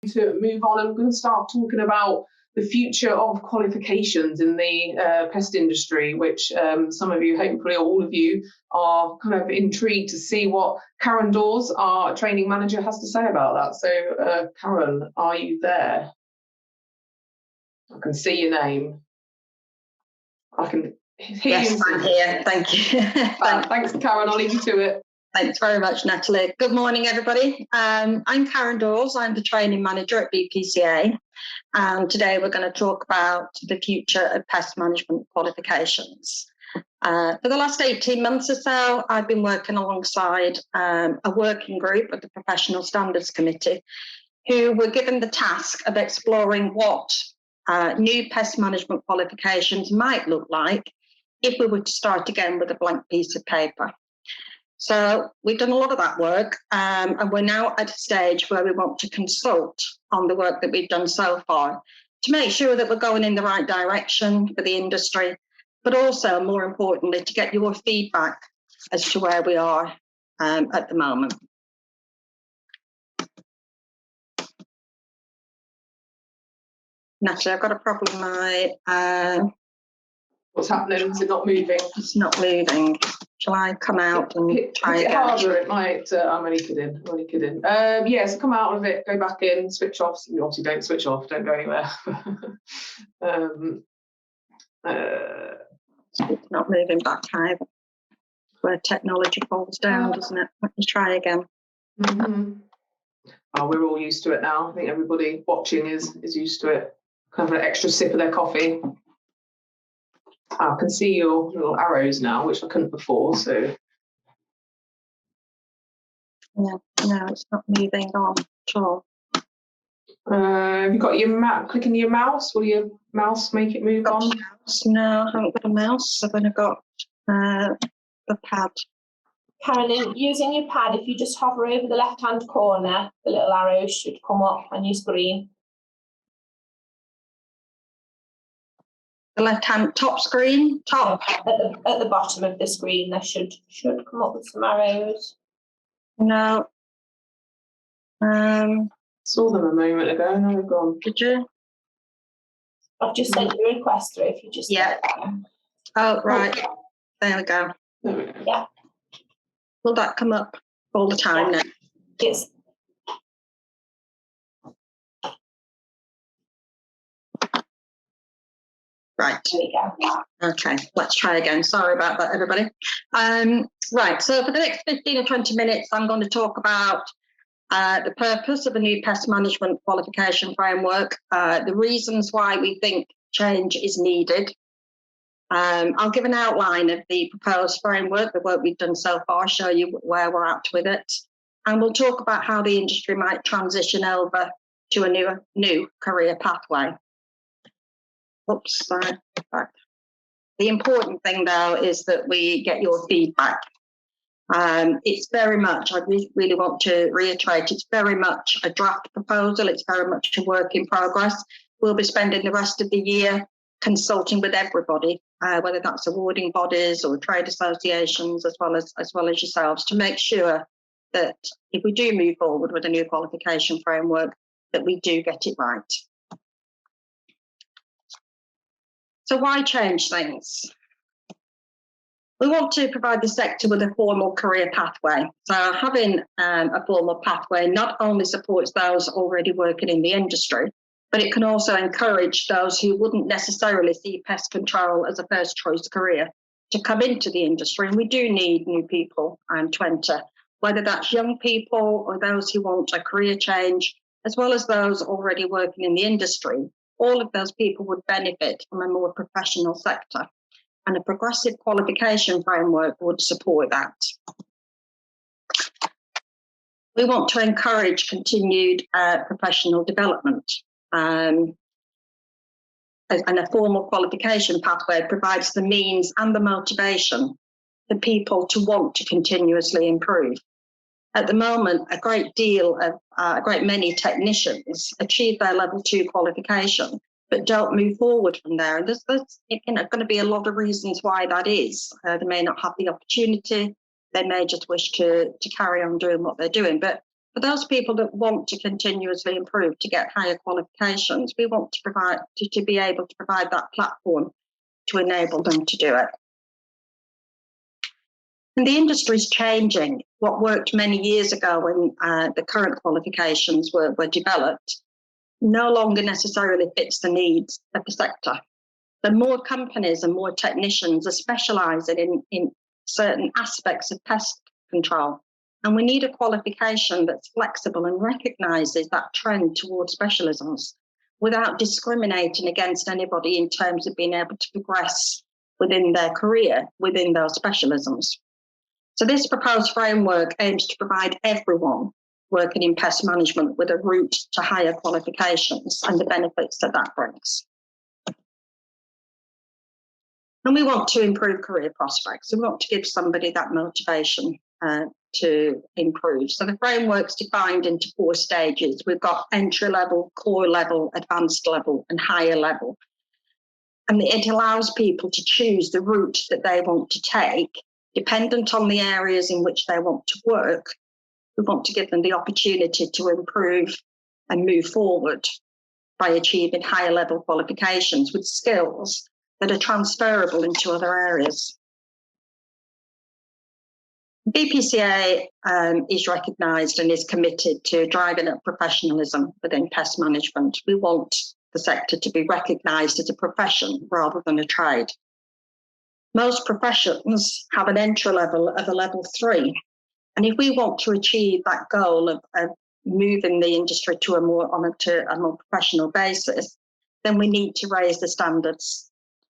To move on, I'm going to start talking about the future of qualifications in the pest industry, which some of you, hopefully all of you, are kind of intrigued to see what Karen Dawes, our training manager, has to say about that. So Karen, are you there? I can see your name. I can hear you. Yes, I'm here. Thank you. Thanks, Karen. I'll leave you to it. Thanks very much, Natalie. Good morning, everybody. I'm Karen Dawes. I'm the training manager at BPCA. And today we're going to talk about the future of pest management qualifications. For the last 18 months or so, I've been working alongside a working group of the Professional Standards Committee, who were given the task of exploring what new pest management qualifications might look like if we were to start again with a blank piece of paper. So we've done a lot of that work, and we're now at a stage where we want to consult on the work that we've done so far to make sure that we're going in the right direction for the industry, but also, more importantly, to get your feedback as to where we are at the moment. Natalie, I've got a problem with my... What's happening? Is it not moving? It's not moving. Shall I come out and try it again? Harder, it might. I'm only kidding. Yes, come out of it, go back in, switch off. You obviously don't switch off, don't go anywhere. It's not moving back either. Where technology falls down, doesn't it? Let me try again. Mm-hmm. Oh, we're all used to it now. I think everybody watching is used to it. Kind of an extra sip of their coffee. I can see your little arrows now, which I couldn't before. So yeah, no, it's not moving on at all. Have you got your mouse? Clicking your mouse? Will your mouse make it move on? No, I haven't got a mouse. I've only got the pad. Karen, using your pad, if you just hover over the left-hand corner, the little arrows should come up on your screen. The left-hand top screen? Top. At the bottom of the screen, there should come up with some arrows. No. Saw them a moment ago, now they're gone. Did you? I've just sent you a request through if you just... Yeah. Oh, right. There we go. Yeah. Will that come up all the time now? Yes. Right. There we go. Okay, let's try again. Sorry about that, everybody. Right, so for the next 15 or 20 minutes, I'm going to talk about the purpose of a new pest management qualification framework, the reasons why we think change is needed. I'll give an outline of the proposed framework, the work we've done so far, show you where we're at with it. And we'll talk about how the industry might transition over to a new career pathway. Oops, sorry. The important thing, though, is that we get your feedback. It's very much, I really want to reiterate, it's very much a draft proposal. It's very much a work in progress. We'll be spending the rest of the year consulting with everybody, whether that's awarding bodies or trade associations, as well as yourselves, to make sure that if we do move forward with a new qualification framework, that we do get it right. So why change things? We want to provide the sector with a formal career pathway. So having a formal pathway not only supports those already working in the industry, but it can also encourage those who wouldn't necessarily see pest control as a first choice career to come into the industry. And we do need new people to enter, whether that's young people or those who want a career change, as well as those already working in the industry. All of those people would benefit from a more professional sector, and a progressive qualification framework would support that. We want to encourage continued professional development, and a formal qualification pathway provides the means and the motivation for people to want to continuously improve. At the moment, a great many technicians achieve their level 2 qualification, but don't move forward from there. And there's going to be a lot of reasons why that is. They may not have the opportunity. They may just wish to carry on doing what they're doing. But For those people that want to continuously improve to get higher qualifications, we want to provide to be able to provide that platform to enable them to do it. And the industry is changing. What worked many years ago when the current qualifications were developed no longer necessarily fits the needs of the sector. The more companies and more technicians are specialising in certain aspects of pest control. And we need a qualification that's flexible and recognises that trend towards specialisms without discriminating against anybody in terms of being able to progress within their career, within those specialisms. So this proposed framework aims to provide everyone working in pest management with a route to higher qualifications and the benefits that that brings. And we want to improve career prospects. We want to give somebody that motivation to improve. So the framework's defined into 4 stages. We've got entry level, core level, advanced level, and higher level. And it allows people to choose the route that they want to take, dependent on the areas in which they want to work. We want to give them the opportunity to improve and move forward by achieving higher level qualifications with skills that are transferable into other areas. BPCA is recognised and is committed to driving up professionalism within pest management. We want the sector to be recognised as a profession rather than a trade. Most professions have an entry level of a level 3. And if we want to achieve that goal of moving the industry to a more professional basis, then we need to raise the standards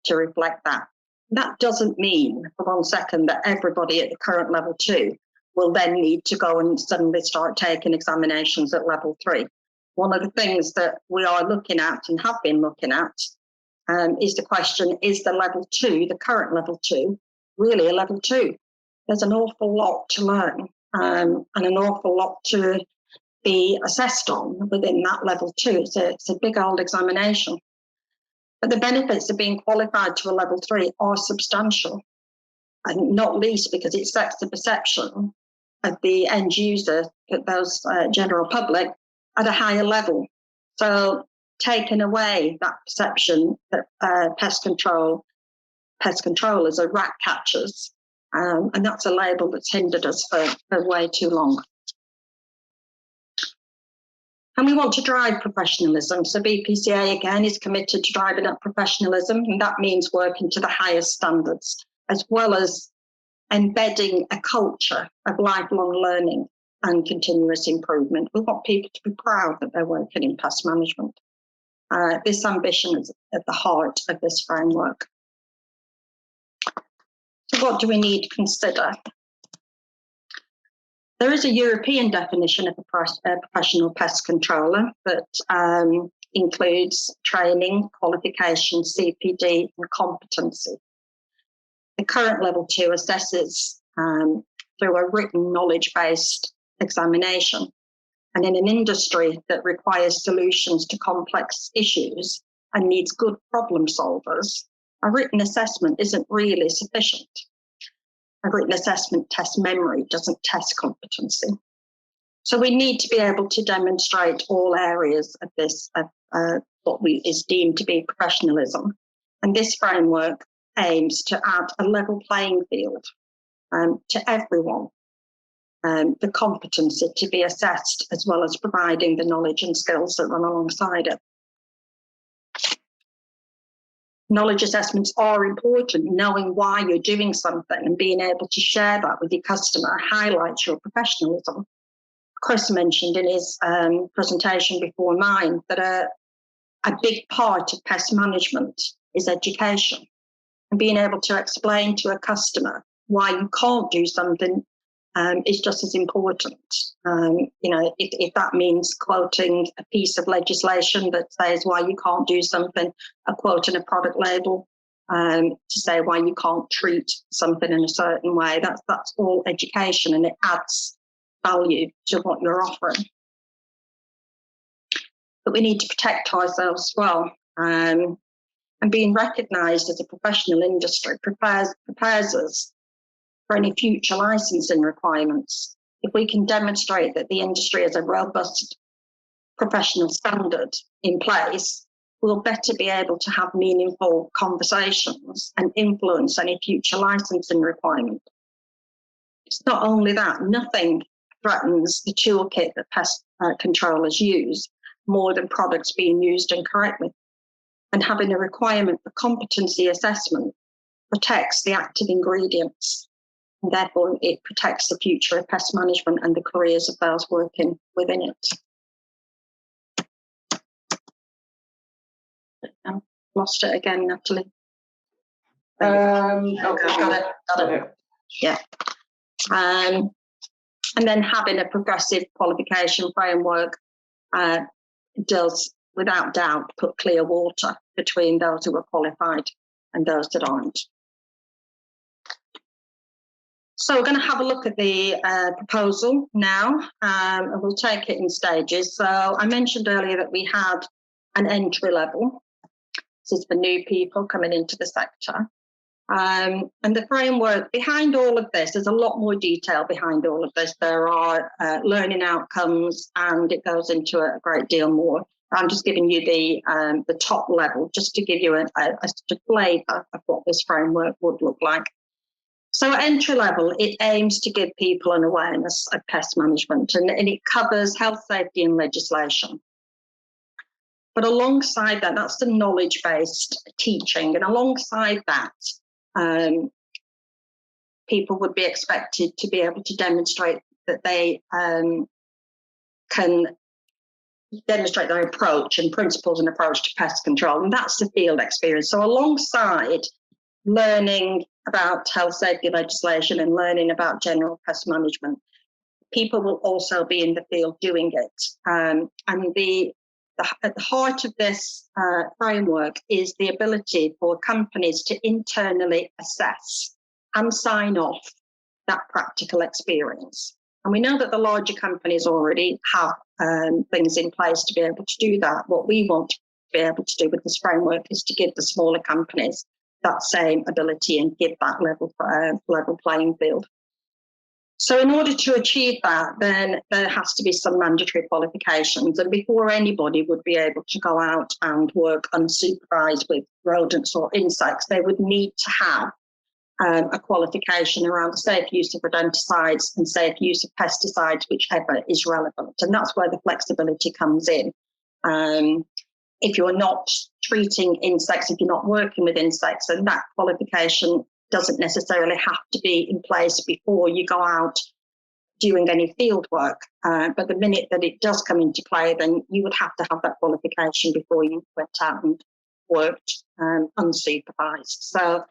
to reflect that. That doesn't mean for 1 second that everybody at the current level 2 will then need to go and suddenly start taking examinations at level 3. One of the things that we are looking at and have been looking at is the question, is the level 2, the current level 2, really a level 2? There's an awful lot to learn and an awful lot to be assessed on within that level 2. It's a big old examination. But the benefits of being qualified to a level 3 are substantial, and not least because it sets the perception of the end user, those general public, at a higher level. So taking away that perception that pest controllers are rat catchers, and that's a label that's hindered us for way too long. And we want to drive professionalism. So BPCA, again, is committed to driving up professionalism, and that means working to the highest standards, as well as embedding a culture of lifelong learning and continuous improvement. We want people to be proud that they're working in pest management. This ambition is at the heart of this framework. So what do we need to consider? There is a European definition of a professional pest controller that includes training, qualification, CPD, and competency. The current level 2 assesses through a written knowledge-based examination. And in an industry that requires solutions to complex issues and needs good problem solvers, a written assessment isn't really sufficient. A written assessment tests memory, doesn't test competency. So we need to be able to demonstrate all areas of this, what is deemed to be professionalism. And this framework aims to add a level playing field to everyone, the competency to be assessed, as well as providing the knowledge and skills that run alongside it. Knowledge assessments are important. Knowing why you're doing something and being able to share that with your customer highlights your professionalism. Chris mentioned in his presentation before mine that a big part of pest management is education, and being able to explain to a customer why you can't do something is just as important. If that means quoting a piece of legislation that says why you can't do something, quoting a product label to say why you can't treat something in a certain way, that's all education, and it adds value to what you're offering. But we need to protect ourselves as well. And being recognised as a professional industry prepares us for any future licensing requirements. if we can demonstrate that the industry has a robust professional standard in place, we'll better be able to have meaningful conversations and influence any future licensing requirement. It's not only that, nothing threatens the toolkit that pest controllers use more than products being used incorrectly. And having a requirement for competency assessment protects the active ingredients, and therefore it protects the future of pest management and the careers of those working within it. Lost it again, Natalie. Okay. Got it. Yeah. And then having a progressive qualification framework does, without doubt, put clear water between those who are qualified and those that aren't. So we're going to have a look at the proposal now, and we'll take it in stages. So I mentioned earlier that we had an entry level. This is for new people coming into the sector. And the framework behind all of this, there's a lot more detail behind all of this. There are learning outcomes, and it goes into a great deal more. I'm just giving you the top level, just to give you a flavour of what this framework would look like. So at entry level, it aims to give people an awareness of pest management, and it covers health, safety and legislation. But alongside that, that's the knowledge-based teaching. And alongside that, people would be expected to be able to demonstrate that they can demonstrate their approach and principles and approach to pest control. And that's the field experience. So alongside learning about health, safety legislation and learning about general pest management, people will also be in the field doing it. And at the heart of this framework is the ability for companies to internally assess and sign off that practical experience. And we know that the larger companies already have things in place to be able to do that. What we want to be able to do with this framework is to give the smaller companies that same ability and give that level playing field. So in order to achieve that, then there has to be some mandatory qualifications. And before anybody would be able to go out and work unsupervised with rodents or insects, they would need to have a qualification around the safe use of rodenticides and safe use of pesticides, whichever is relevant. And that's where the flexibility comes in. If you're not treating insects, if you're not working with insects, then that qualification doesn't necessarily have to be in place before you go out doing any field work. But the minute that it does come into play, then you would have to have that qualification before you went out and worked unsupervised. So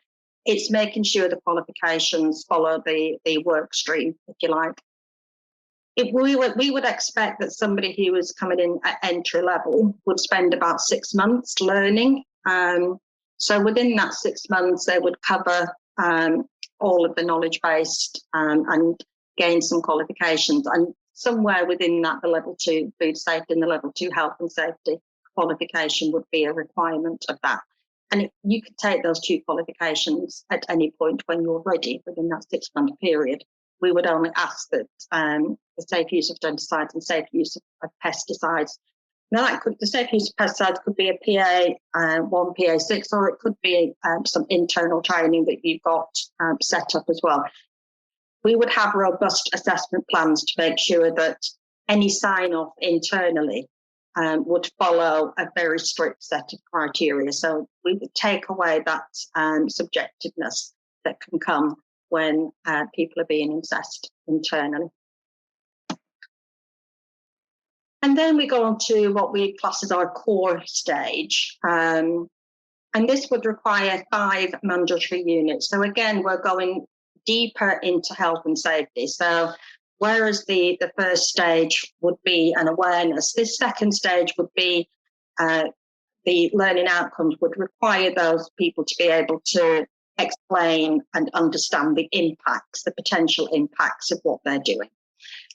it's making sure the qualifications follow the work stream, if you like. We would expect that somebody who is coming in at entry level would spend about 6 months learning. So within that 6 months, they would cover all of the knowledge-based and gain some qualifications. And somewhere within that, the level 2 food safety and the level 2 health and safety qualification would be a requirement of that. And you could take those 2 qualifications at any point when you're ready within that 6 month period. We would only ask that the safe use of rodenticides and safe use of pesticides. Now, the safe use of pesticides could be a PA1, PA6, or it could be some internal training that you've got set up as well. We would have robust assessment plans to make sure that any sign-off internally would follow a very strict set of criteria. So we would take away that subjectiveness that can come when people are being assessed internally. And then we go on to what we class as our core stage. And this would require 5 mandatory units. So again, we're going deeper into health and safety. So whereas the first stage would be an awareness, this second stage would be the learning outcomes would require those people to be able to explain and understand the impacts, the potential impacts of what they're doing.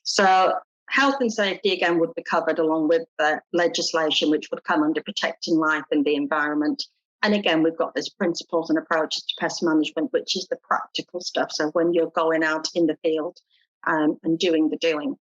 So health and safety, again, would be covered along with the legislation, which would come under protecting life and the environment. And again, we've got this principles and approaches to pest management, which is the practical stuff. So when you're going out in the field and doing the doing.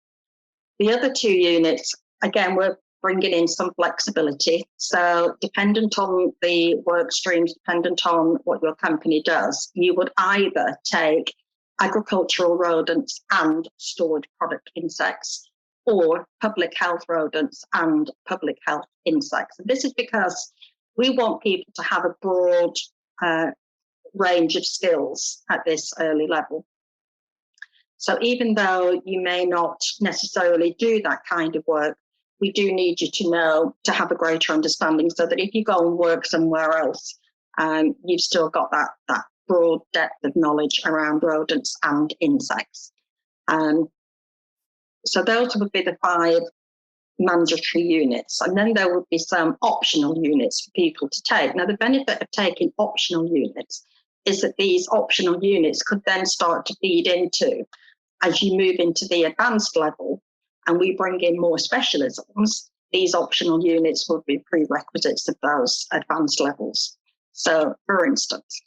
The other 2 units, again, we're bringing in some flexibility. So dependent on the work streams, dependent on what your company does, you would either take agricultural rodents and stored product insects, or public health rodents and public health insects. And this is because we want people to have a broad range of skills at this early level. So even though you may not necessarily do that kind of work, we do need you to know, to have a greater understanding, so that if you go and work somewhere else, you've still got that broad depth of knowledge around rodents and insects. So those would be the 5 mandatory units. And then there would be some optional units for people to take. Now, the benefit of taking optional units is that these optional units could then start to feed into, as you move into the advanced level and we bring in more specialisms, these optional units would be prerequisites of those advanced levels. So, for instance,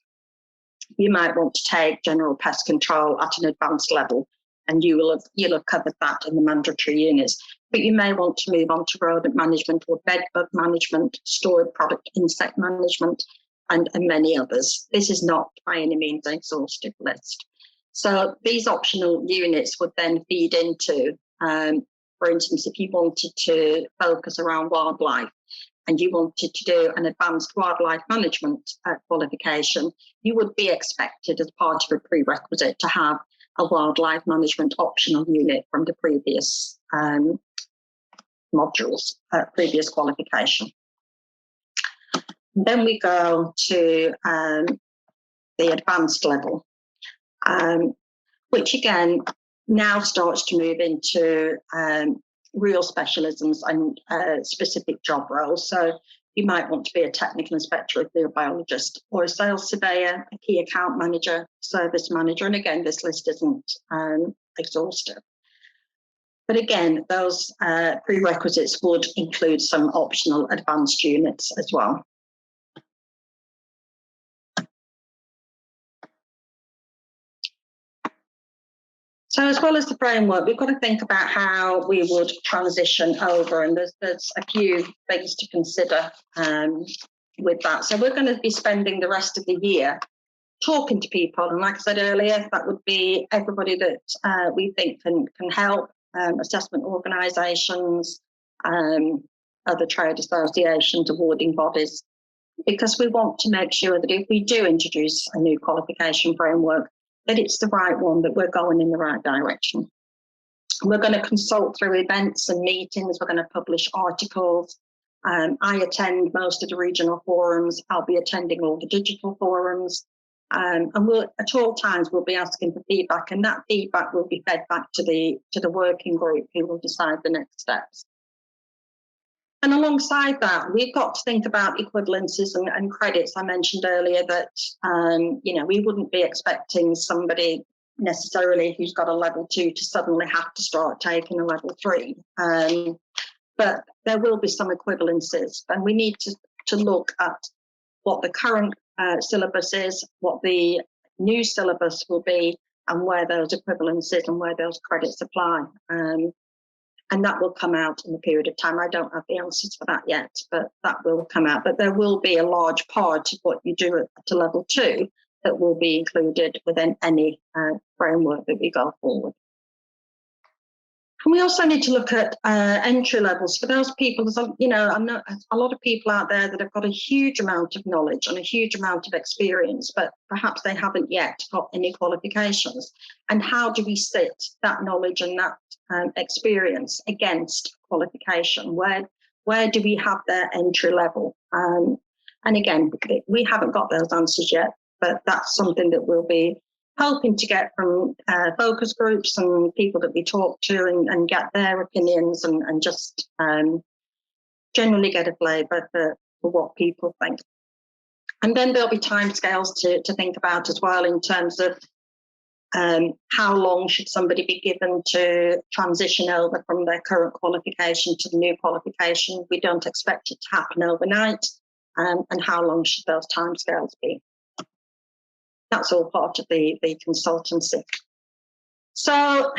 you might want to take general pest control at an advanced level, and you'll have covered that in the mandatory units. But you may want to move on to rodent management or bed bug management, stored product insect management, and many others. This is not by any means an exhaustive list. So these optional units would then feed into, for instance, if you wanted to focus around wildlife and you wanted to do an advanced wildlife management qualification, you would be expected as part of a prerequisite to have a wildlife management optional unit from the previous modules, previous qualification. Then we go to the advanced level, which again now starts to move into real specialisms and specific job roles. So you might want to be a technical inspector, if you're a biologist, or a sales surveyor, a key account manager, service manager. And again, this list isn't exhaustive. But again, those prerequisites would include some optional advanced units as well. So as well as the framework, we've got to think about how we would transition over, and there's a few things to consider with that. So we're going to be spending the rest of the year talking to people, and like I said earlier, that would be everybody that we think can help, assessment organisations, other trade associations, awarding bodies, because we want to make sure that if we do introduce a new qualification framework, that it's the right one, that we're going in the right direction. We're going to consult through events and meetings. We're going to publish articles. I attend most of the regional forums. I'll be attending all the digital forums. And we'll, at all times, we'll be asking for feedback, and that feedback will be fed back to the working group, who will decide the next steps. And alongside that, we've got to think about equivalencies and credits. I mentioned earlier that, we wouldn't be expecting somebody necessarily who's got a level 2 to suddenly have to start taking a level 3. But there will be some equivalencies, and we need to look at what the current syllabus is, what the new syllabus will be, and where those equivalencies and where those credits apply. And that will come out in a period of time. I don't have the answers for that yet, but that will come out. But there will be a large part of what you do at level 2 that will be included within any framework that we go forward. And we also need to look at entry levels for those people. There's a lot of people out there that have got a huge amount of knowledge and a huge amount of experience, but perhaps they haven't yet got any qualifications. And how do we sit that knowledge and that experience against qualification? Where do we have their entry level? And again, we haven't got those answers yet, but that's something that we'll be helping to get from focus groups and people that we talk to, and get their opinions and just generally get a flavour for what people think. And then there'll be timescales to think about as well, in terms of how long should somebody be given to transition over from their current qualification to the new qualification. We don't expect it to happen overnight, and how long should those timescales be. That's all part of the consultancy. So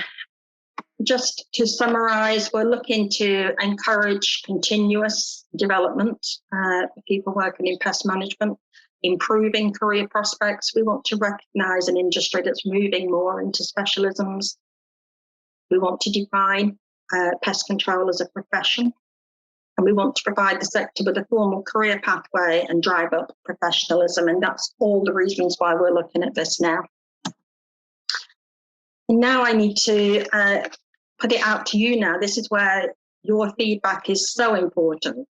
just to summarise, we're looking to encourage continuous development for people working in pest management, improving career prospects. We want to recognise an industry that's moving more into specialisms. We want to define pest control as a profession. And we want to provide the sector with a formal career pathway and drive up professionalism. And that's all the reasons why we're looking at this now. And now I need to put it out to you now. This is where your feedback is so important.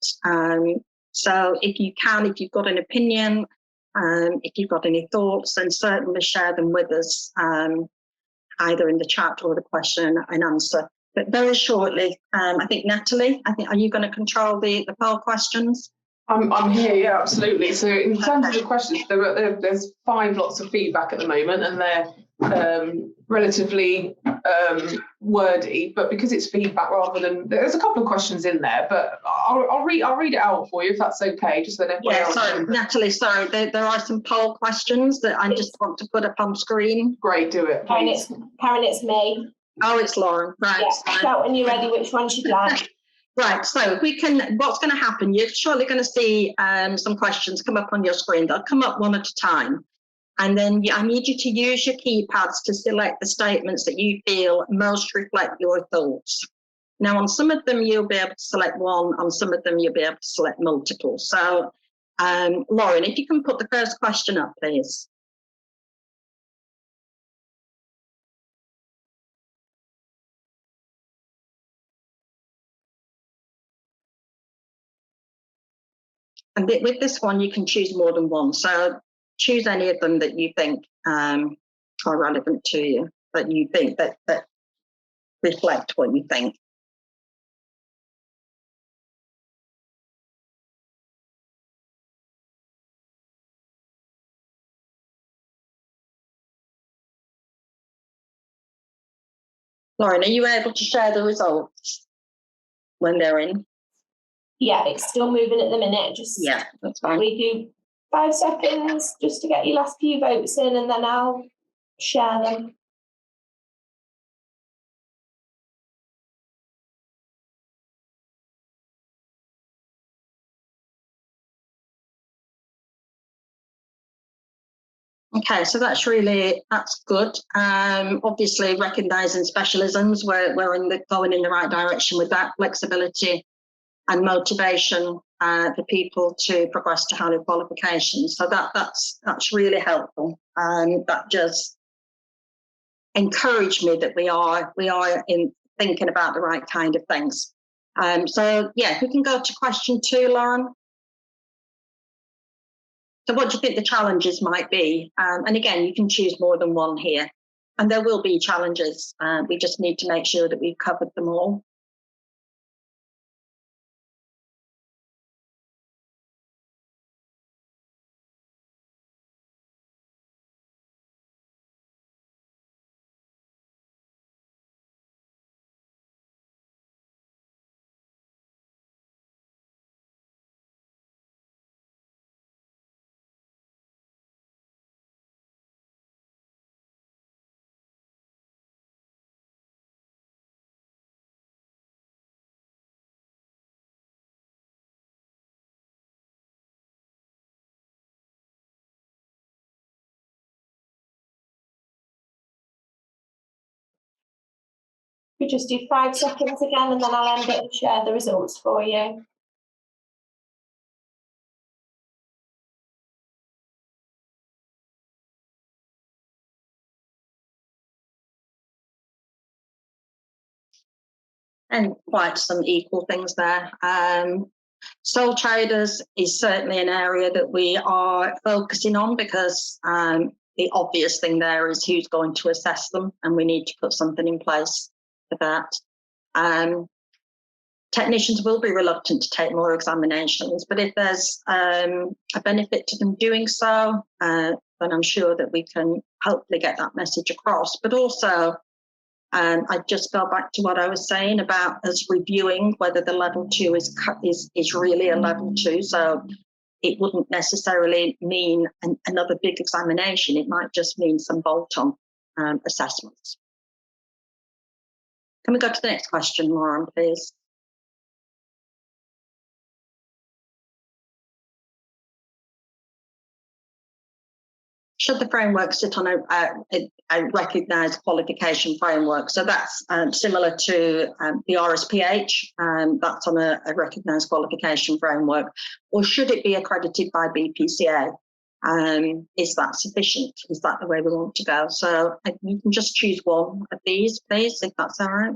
So if you can, if you've got an opinion, if you've got any thoughts, then certainly share them with us, either in the chat or the question and answer. But very shortly, I think Natalie, are you going to control the poll questions? I'm here, yeah, absolutely. So in terms of the questions, there's 5 lots of feedback at the moment, and they're relatively wordy. But because it's feedback rather than, there's a couple of questions in there, but I'll read it out for you if that's okay. Just then. Yeah, sorry, Natalie. Sorry, there are some poll questions that I just want to put up on screen. Great, do it, please. Karen, it's me. Oh, it's Lauren. Right. Yeah, shout when you're ready. Which one should you like? Right, so if we can, what's going to happen, you're surely going to see some questions come up on your screen. They'll come up one at a time. And then I need you to use your keypads to select the statements that you feel most reflect your thoughts. Now, on some of them, you'll be able to select one. On some of them, you'll be able to select multiple. So, Lauren, if you can put the first question up, please. And with this one, you can choose more than one. So choose any of them that you think are relevant to you, that you think that reflect what you think. Lauren, are you able to share the results when they're in? Yeah, it's still moving at the minute. Yeah, that's fine. We do 5 seconds just to get your last few votes in, and then I'll share them. Okay, so that's good. Obviously, recognising specialisms, we're going in the right direction with that. Flexibility and motivation for people to progress to higher qualifications. So that's really helpful. That just encouraged me that we are in thinking about the right kind of things. So yeah, if we can go to question 2, Lauren. So what do you think the challenges might be? And again, you can choose more than one here. And there will be challenges. We just need to make sure that we've covered them all. We just do 5 seconds again, and then I'll end it and share the results for you. And quite some equal things there. Sole traders is certainly an area that we are focusing on because the obvious thing there is who's going to assess them, and we need to put something in place for that. Technicians will be reluctant to take more examinations, but if there's a benefit to them doing so, then I'm sure that we can hopefully get that message across. But also, I just go back to what I was saying about us reviewing whether the level 2 is really a level 2. So it wouldn't necessarily mean another big examination. It might just mean some bolt-on assessments. Can we go to the next question, Lauren, please? Should the framework sit on a recognised qualification framework? So that's similar to the RSPH, that's on a recognised qualification framework. Or should it be accredited by BPCA? Is that sufficient? Is that the way we want to go? So you can just choose one of these, please, if that's all right.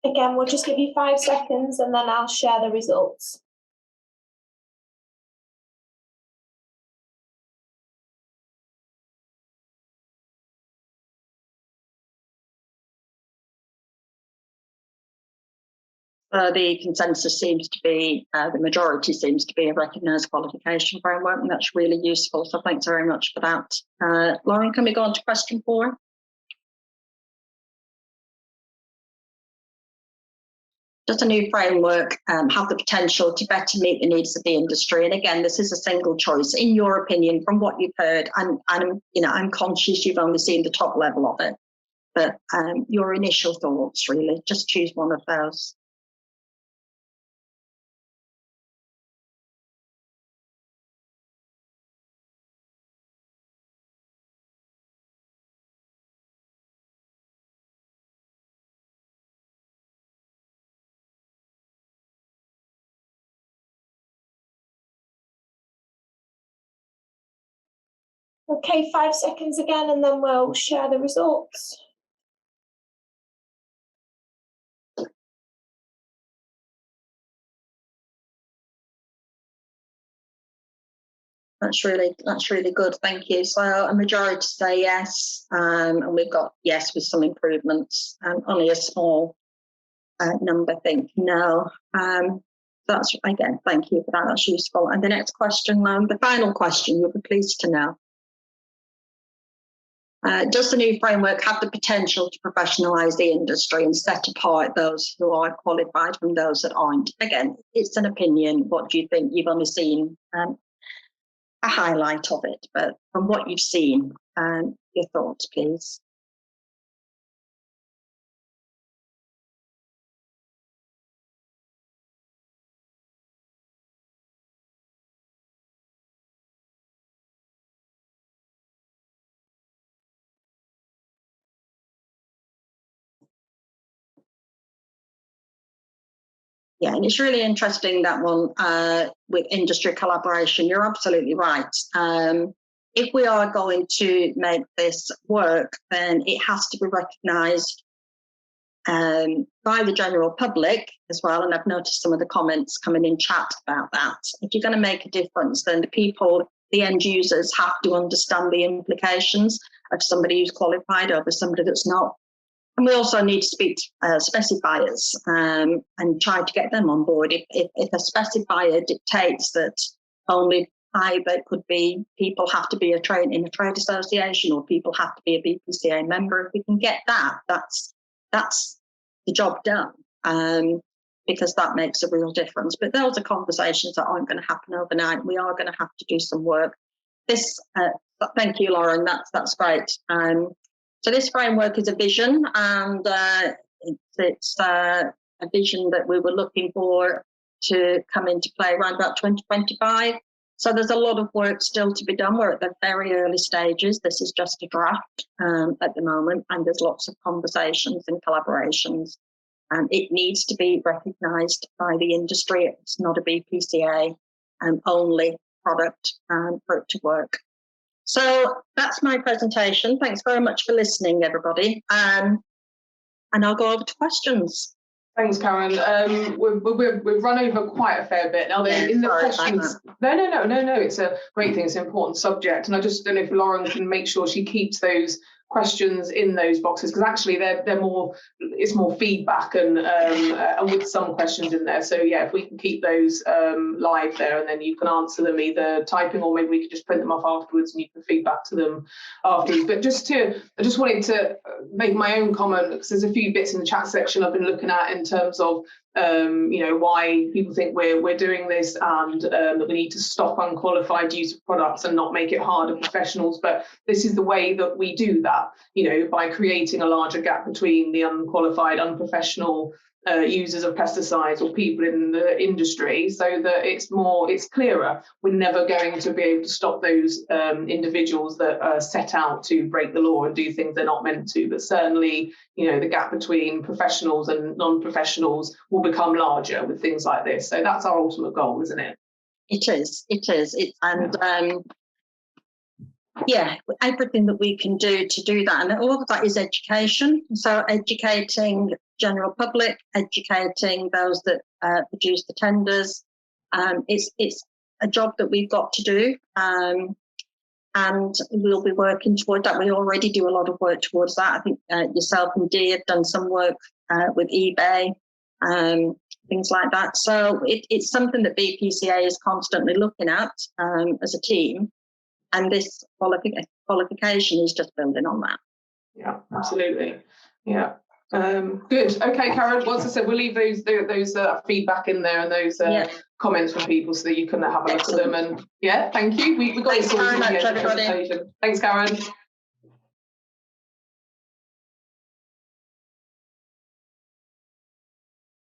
Again, we'll just give you 5 seconds and then I'll share the results. The consensus seems to be, the majority seems to be a recognised qualification framework, and that's really useful. So thanks very much for that. Lauren, can we go on to question 4? Does a new framework have the potential to better meet the needs of the industry? And again, this is a single choice. In your opinion, from what you've heard, and I'm conscious you've only seen the top level of it, but your initial thoughts, really, just choose one of those. Okay, 5 seconds again, and then we'll share the results. That's really good. Thank you. So a majority say yes, and we've got yes with some improvements, and only a small number think no. That's again, thank you for that. That's useful. And the next question, the final question, you'll be pleased to know. Does the new framework have the potential to professionalise the industry and set apart those who are qualified from those that aren't? Again, it's an opinion. What do you think? You've only seen a highlight of it, but from what you've seen, your thoughts, please. Yeah, and it's really interesting, that one with industry collaboration. You're absolutely right. If we are going to make this work, then it has to be recognised by the general public as well. And I've noticed some of the comments coming in chat about that. If you're going to make a difference, then the people, the end users, have to understand the implications of somebody who's qualified over somebody that's not. And we also need to speak to specifiers and try to get them on board. If a specifier dictates that only either could be people have to be in a trade association, or people have to be a BPCA member, if we can get that, that's the job done, because that makes a real difference. But those are conversations that aren't going to happen overnight. We are going to have to do some work. Thank you, Lauren. That's great. So this framework is a vision, and it's a vision that we were looking for to come into play around about 2025. So there's a lot of work still to be done. We're at the very early stages. This is just a draft at the moment, and there's lots of conversations and collaborations. And it needs to be recognised by the industry. It's not a BPCA only product for it to work. So that's my presentation. Thanks very much for listening, everybody. And I'll go over to questions. Thanks, Karen. We've run over quite a fair bit. Now, in the questions, no, it's a great thing. It's an important subject. And I just don't know if Lauren can make sure she keeps those questions in those boxes, because actually they're more, it's more feedback and with some questions in there. So yeah, if we can keep those live there, and then you can answer them either typing, or maybe we could just print them off afterwards and you can feedback to them afterwards. But I just wanted to make my own comment, because there's a few bits in the chat section I've been looking at in terms of why people think we're doing this, and that we need to stop unqualified use of products and not make it harder for professionals. But this is the way that we do that, by creating a larger gap between the unqualified, unprofessional users of pesticides or people in the industry, so that it's clearer. We're never going to be able to stop those individuals that are set out to break the law and do things they're not meant to, but certainly the gap between professionals and non-professionals will become larger with things like this. So that's our ultimate goal, isn't it? It is. Everything that we can do to do that, and all of that is education. So educating general public, educating those that produce the tenders. It's a job that we've got to do, and we'll be working toward that. We already do a lot of work towards that. I think yourself and Dee have done some work with eBay, things like that. So it's something that BPCA is constantly looking at as a team. And this qualification is just building on that. Yeah, absolutely. Yeah. Good. Okay, Karen. Well, as I said, we'll leave those feedback in there and those comments from people so that you can have a look at them. And yeah, thank you. We got it sorted. Thanks very much, everybody. Thanks, Karen.